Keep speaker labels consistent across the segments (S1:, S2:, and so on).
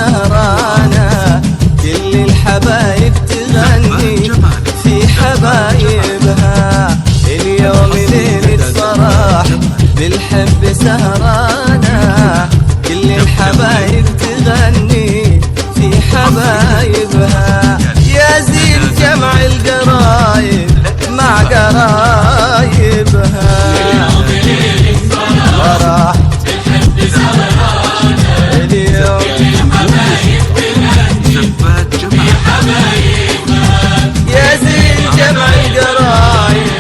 S1: سهرانة كل الحبايب تغني في حبايبها. اليوم ليلة فرح بالحب سهرانة كل الحبايب تغني في حبايبها. يا زين جمع القرايب مع قرايبها. فرح بالحب سهرانة اليوم يا زين جمع القرايب.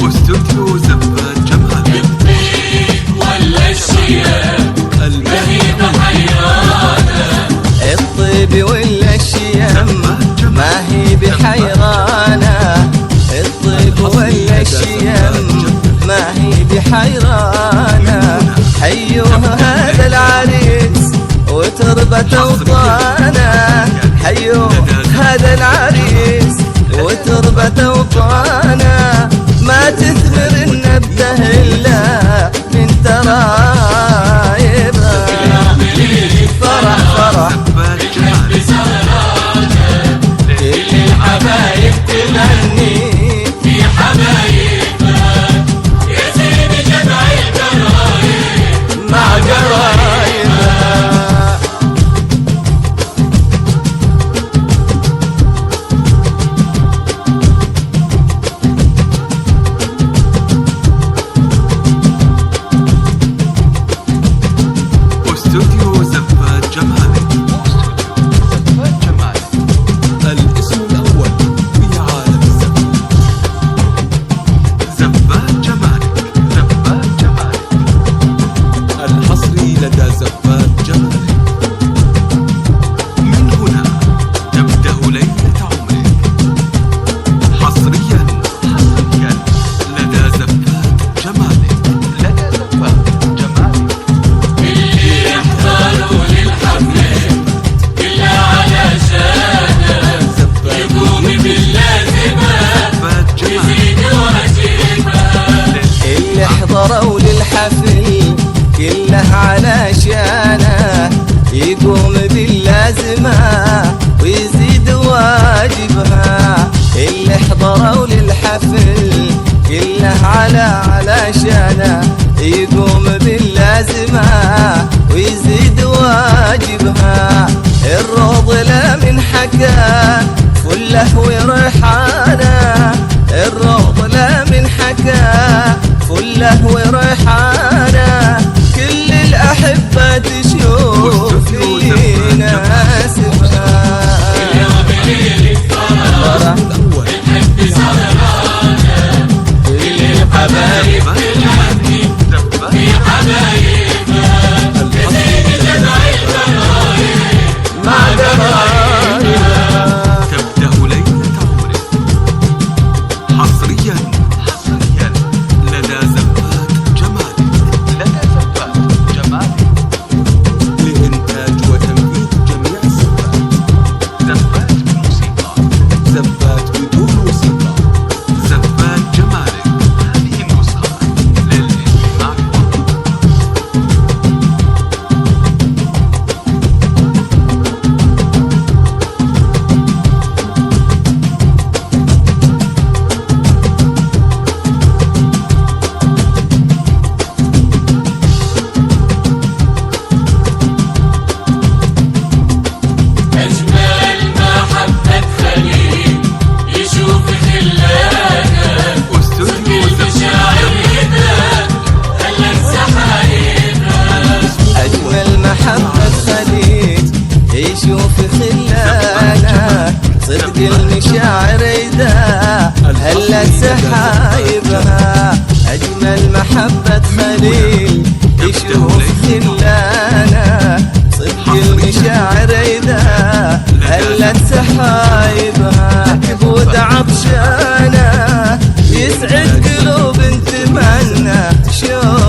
S2: واستوديو زفات جمال. الطيب ولا الشيام البهيم حيرانة.
S1: الطيب ولا الشيام ما هي بحيرانة. الطيب ولا الشيام ما هي بحيرانة. حيوها هذا العريس وتربة وطانة. حيوها هذا العريس وتربة وطانة. ما تثمر النبتة إلا من ترايبها. فرح فرح
S2: بالحب سهرانة
S1: كل الحبايب تغني
S2: في حبايبها. يا زين جمع القرايب
S1: مع قرايبها.
S2: واستوديو زفات جمال. الاسم الأول في عالم الزفات. زفات جمال. زفات جمال الحصري لدى زفات جمال. من هنا تبدأ ليلة عمرك حصريا لدى زفات جمال. لدى زفات جمال. اللي يحضروا للحفلة كلها علشانه يقوم باللازمات يزيد واجبها.
S1: اللي حضروا للحفل كله علشانه يقوم باللازمة ويزيد واجبها. اللي حضروا للحفل كله علشانه يقوم باللازمة ويزيد واجبها. الروض لا من حكا فله وريحانه. الروض لا من حكا فله وريحانه. كل الأحبة تشوف في ناسبها. فرح
S2: بالحب سهرانة
S1: كل الحبايب
S2: تغني في حبايبها. يا زين جمع القرايب
S1: مع قرايبها.
S2: تبدأ ليلة عمرك حصريا لدى زفات جمال.
S1: هلت سحايبها أجمل محبة خليل يشوف خلانا صدق المشاعر إذا هلت سحايبها وتعطشانا يسعد قلوب تمنى شوف